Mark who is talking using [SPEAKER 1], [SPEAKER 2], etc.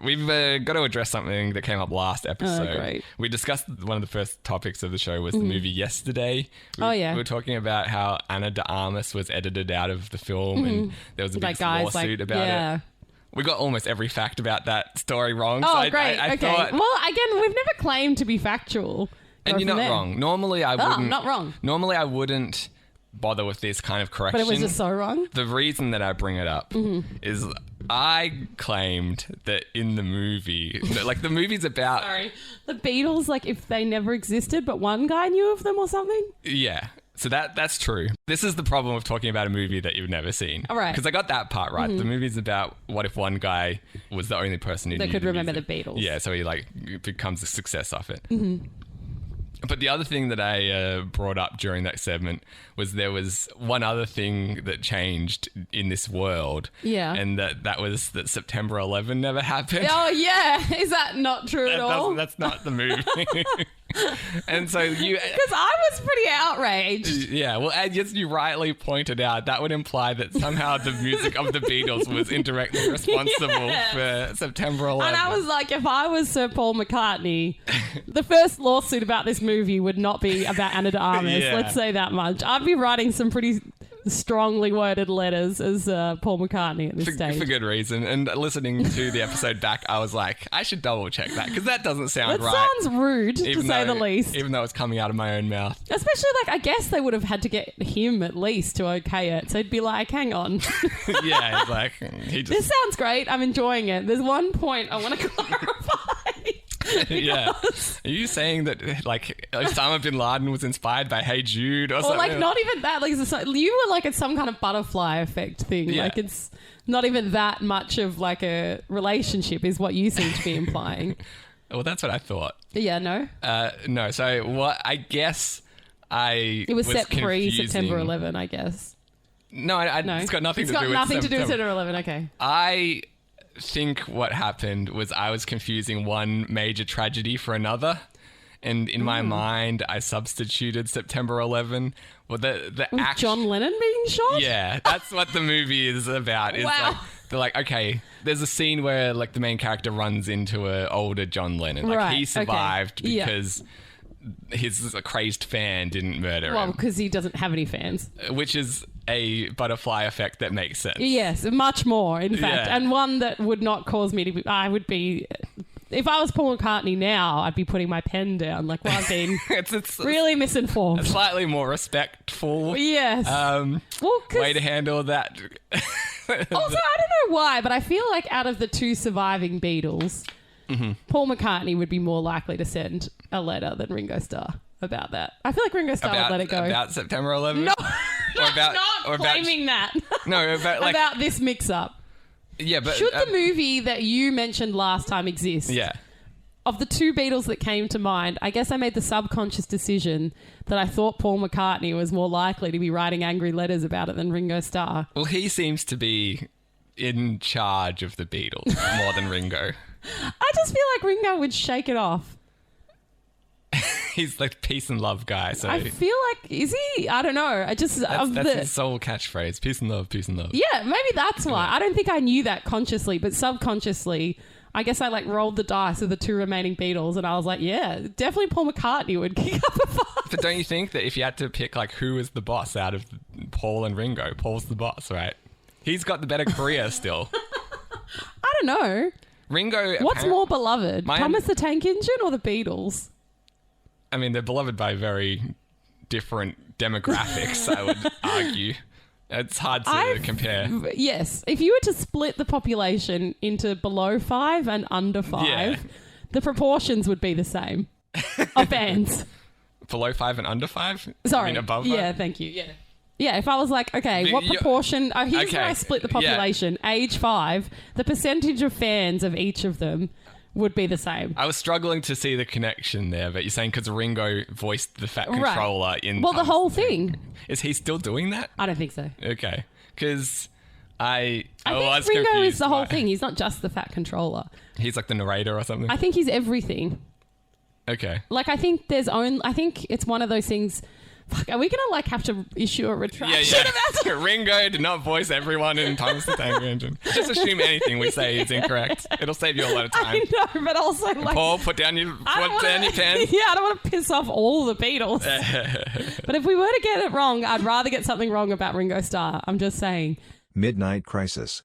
[SPEAKER 1] we've got to address something that came up last episode.
[SPEAKER 2] Oh, great.
[SPEAKER 1] We discussed one of the first topics of the show was the movie Yesterday. We were talking about how Ana de Armas was edited out of the film and there was a big lawsuit about it. We got almost every fact about that story wrong.
[SPEAKER 2] Oh,
[SPEAKER 1] so
[SPEAKER 2] great.
[SPEAKER 1] I
[SPEAKER 2] okay.
[SPEAKER 1] thought,
[SPEAKER 2] well, again, we've never claimed to be factual.
[SPEAKER 1] and you're not wrong. Normally, I wouldn't.
[SPEAKER 2] not wrong.
[SPEAKER 1] Normally, I wouldn't bother with this kind of correction.
[SPEAKER 2] But it was just so wrong.
[SPEAKER 1] The reason that I bring it up is I claimed that in the movie, that, the movie's about...
[SPEAKER 2] Sorry. The Beatles, if they never existed, but one guy knew of them or something?
[SPEAKER 1] Yeah. So that's true. This is the problem of talking about a movie that you've never seen.
[SPEAKER 2] All right.
[SPEAKER 1] Because I got that part right. The movie's about what if one guy was the only person who
[SPEAKER 2] That
[SPEAKER 1] knew
[SPEAKER 2] could
[SPEAKER 1] the
[SPEAKER 2] remember
[SPEAKER 1] music.
[SPEAKER 2] the Beatles.
[SPEAKER 1] Yeah, so he becomes a success off it. But the other thing that I brought up during that segment was there was one other thing that changed in this world.
[SPEAKER 2] Yeah.
[SPEAKER 1] And that was that September 11 never happened.
[SPEAKER 2] Oh, yeah. Is that not true at all?
[SPEAKER 1] That's not the movie. And so you...
[SPEAKER 2] Because I was pretty outraged.
[SPEAKER 1] Yeah, well, and yes, you rightly pointed out that would imply that somehow the music of the Beatles was indirectly responsible for September 11.
[SPEAKER 2] And I was like, if I was Sir Paul McCartney, the first lawsuit about this movie would not be about Ana de Armas.
[SPEAKER 1] Yeah.
[SPEAKER 2] Let's say that much. I'd be writing some pretty strongly worded letters as Paul McCartney at this stage.
[SPEAKER 1] For good reason. And listening to the episode back, I was like, I should double check that because that doesn't sound
[SPEAKER 2] That
[SPEAKER 1] right.
[SPEAKER 2] sounds rude, to say the least.
[SPEAKER 1] Even though it's coming out of my own mouth.
[SPEAKER 2] Especially, I guess they would have had to get him at least to okay it. So he'd be like, hang on.
[SPEAKER 1] Yeah, he's like,
[SPEAKER 2] This sounds great. I'm enjoying it. There's one point I want to clarify.
[SPEAKER 1] Yeah. Are you saying that Osama bin Laden was inspired by Hey Jude or something?
[SPEAKER 2] Or not even that. You were at some kind of butterfly effect thing.
[SPEAKER 1] Yeah.
[SPEAKER 2] It's not even that much of a relationship is what you seem to be implying.
[SPEAKER 1] Well, that's what I thought.
[SPEAKER 2] Yeah, no?
[SPEAKER 1] No. So what I guess
[SPEAKER 2] It was set pre
[SPEAKER 1] confusing.
[SPEAKER 2] September 11, I guess.
[SPEAKER 1] No,
[SPEAKER 2] No.
[SPEAKER 1] it's got nothing to do with
[SPEAKER 2] nothing to do with
[SPEAKER 1] September.
[SPEAKER 2] September 11, okay.
[SPEAKER 1] I think what happened was I was confusing one major tragedy for another. And in my mind, I substituted September 11. Well, the
[SPEAKER 2] With John Lennon being shot?
[SPEAKER 1] Yeah, that's what the movie is about. It's
[SPEAKER 2] Wow.
[SPEAKER 1] they're like, okay, there's a scene where the main character runs into an older John Lennon.
[SPEAKER 2] Right,
[SPEAKER 1] He
[SPEAKER 2] okay.
[SPEAKER 1] survived
[SPEAKER 2] Yeah.
[SPEAKER 1] because his crazed fan didn't murder
[SPEAKER 2] Well,
[SPEAKER 1] him.
[SPEAKER 2] because he doesn't have any fans.
[SPEAKER 1] Which is a butterfly effect that makes sense.
[SPEAKER 2] Yes, much more, in fact.
[SPEAKER 1] Yeah.
[SPEAKER 2] And one that would not cause me to be... I would be... If I was Paul McCartney now, I'd be putting my pen down. I've been
[SPEAKER 1] it's
[SPEAKER 2] really misinformed.
[SPEAKER 1] slightly more respectful
[SPEAKER 2] Yes.
[SPEAKER 1] way to handle that.
[SPEAKER 2] Also, I don't know why, but I feel like out of the two surviving Beatles, Paul McCartney would be more likely to send a letter than Ringo Starr about that. I feel like Ringo Starr would let it go.
[SPEAKER 1] About September 11th?
[SPEAKER 2] No,
[SPEAKER 1] or
[SPEAKER 2] not claiming that.
[SPEAKER 1] No,
[SPEAKER 2] about this mix-up.
[SPEAKER 1] Yeah, but...
[SPEAKER 2] Should the movie that you mentioned last time exist?
[SPEAKER 1] Yeah.
[SPEAKER 2] Of the two Beatles that came to mind, I guess I made the subconscious decision that I thought Paul McCartney was more likely to be writing angry letters about it than Ringo Starr.
[SPEAKER 1] Well, he seems to be in charge of the Beatles more than Ringo.
[SPEAKER 2] I just feel like Ringo would shake it off.
[SPEAKER 1] He's peace and love guy. So
[SPEAKER 2] I feel like, is he? I don't know.
[SPEAKER 1] that's his sole catchphrase. Peace and love, peace and love.
[SPEAKER 2] Yeah, maybe that's why. I don't think I knew that consciously, but subconsciously, I guess I rolled the dice with the two remaining Beatles and I was like, yeah, definitely Paul McCartney would kick up a fuss.
[SPEAKER 1] But don't you think that if you had to pick who is the boss out of Paul and Ringo, Paul's the boss, right? He's got the better career still.
[SPEAKER 2] I don't know.
[SPEAKER 1] Ringo...
[SPEAKER 2] What's more beloved, Thomas the Tank Engine or the Beatles?
[SPEAKER 1] I mean, they're beloved by very different demographics, I would argue. It's hard to compare.
[SPEAKER 2] Yes. If you were to split the population into below 5 and under 5, the proportions would be the same of fans.
[SPEAKER 1] Below 5 and under 5?
[SPEAKER 2] Sorry.
[SPEAKER 1] I mean, above 5?
[SPEAKER 2] Yeah, thank you. Yeah. Yeah, if I was like, okay, what proportion... here's where I split the population. Yeah. Age 5, the percentage of fans of each of them would be the same.
[SPEAKER 1] I was struggling to see the connection there, but you're saying because Ringo voiced the Fat Controller in...
[SPEAKER 2] Well, the whole thing.
[SPEAKER 1] Is he still doing that?
[SPEAKER 2] I don't think so.
[SPEAKER 1] Okay. Because I
[SPEAKER 2] think Ringo is the whole thing. He's not just the Fat Controller.
[SPEAKER 1] He's like the narrator or something?
[SPEAKER 2] I think he's everything.
[SPEAKER 1] Okay.
[SPEAKER 2] I think it's one of those things... Fuck, are we going to have to issue a retraction about it?
[SPEAKER 1] Ringo did not voice everyone in Thomas the Tank Engine. Just assume anything we say is incorrect. It'll save you a lot of time.
[SPEAKER 2] I know, but also
[SPEAKER 1] Paul, put down your pen.
[SPEAKER 2] Yeah, I don't want to piss off all the Beatles. But if we were to get it wrong, I'd rather get something wrong about Ringo Starr. I'm just saying.
[SPEAKER 3] Midnight Crisis.